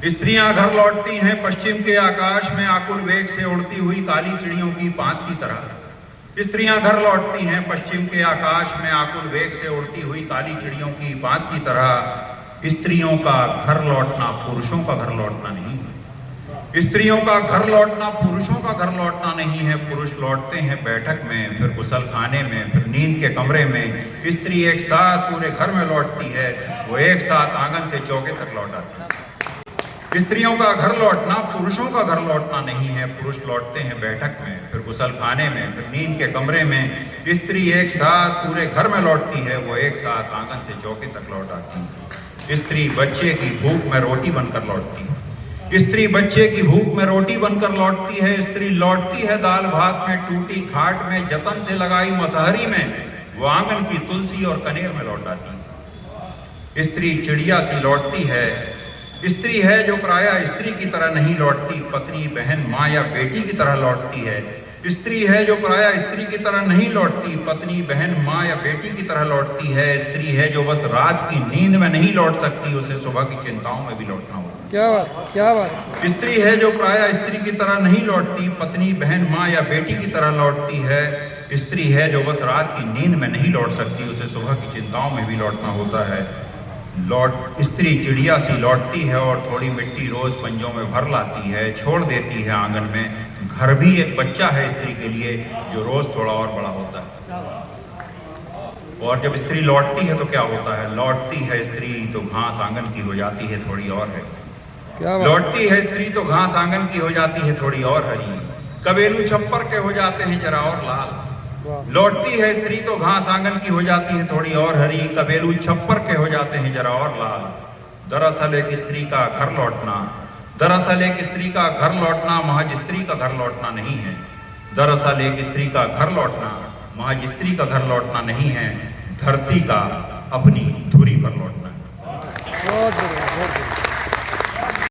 स्त्रियां घर लौटती हैं पश्चिम के आकाश में आकुल वेग से उड़ती हुई काली चिड़ियों की बात की तरह। स्त्रियां घर लौटती हैं पश्चिम के आकाश में आकुल वेग से उड़ती हुई काली चिड़ियों की बात की तरह। स्त्रियों का घर लौटना पुरुषों का घर लौटना नहीं है। स्त्रियों का घर लौटना पुरुषों का घर लौटना नहीं है। पुरुष लौटते हैं बैठक में, फिर गुसल खाने में, फिर नींद के कमरे में। स्त्री एक साथ पूरे घर में लौटती है, वो एक साथ आंगन से चौके तक लौटाती है। स्त्रियों का घर लौटना पुरुषों का घर लौटना नहीं है। पुरुष लौटते हैं बैठक में, फिर गुसल खाने में, फिर नींद के कमरे में। स्त्री एक साथ पूरे घर में लौटती है, वो एक साथ आंगन से चौके तक लौटाती है। स्त्री बच्चे की भूख में रोटी बनकर लौटती है। स्त्री बच्चे की भूख में रोटी बनकर लौटती है। स्त्री लौटती है दाल भात में, टूटी खाट में, जतन से लगाई मसहरी में। वो आंगन की तुलसी और कनेर में लौटाती है। स्त्री चिड़िया सी लौटती है। स्त्री है जो प्रायः स्त्री की तरह नहीं लौटती, पत्नी, बहन, माँ या बेटी की तरह लौटती है। स्त्री है जो प्रायः स्त्री की तरह नहीं लौटती, पत्नी, बहन, माँ या बेटी की तरह लौटती है। स्त्री है जो बस रात की नींद में नहीं लौट सकती, उसे सुबह की चिंताओं में भी लौटना होगा। क्या बात, क्या बात। स्त्री है जो प्रायः स्त्री की तरह नहीं लौटती, पत्नी, बहन, माँ या बेटी की तरह लौटती है। स्त्री है जो बस रात की नींद में नहीं लौट सकती, उसे सुबह की चिंताओं में भी लौटना होता है। स्त्री चिड़िया सी लौटती है और थोड़ी मिट्टी रोज पंजों में भर लाती है, छोड़ देती है आंगन में। घर भी एक बच्चा है स्त्री के लिए, जो रोज थोड़ा और बड़ा होता है। और जब स्त्री लौटती है तो क्या होता है? लौटती है स्त्री तो घास आंगन की हो जाती है थोड़ी और है। क्या बात। लौटती है स्त्री तो घास आंगन की हो जाती है थोड़ी और हरी। कबेलू छप्पर के हो जाते हैं जरा और लाल। लौटती है स्त्री तो घास आंगन की हो जाती है थोड़ी और हरी। कबेलू छप्पर के हो जाते हैं जरा और लाल। दरअसल एक स्त्री का घर लौटना, दरअसल एक स्त्री का घर लौटना महज स्त्री का घर लौटना नहीं है। दरअसल एक स्त्री का घर लौटना महज स्त्री का घर लौटना नहीं है, धरती का अपनी धुरी पर लौटना है।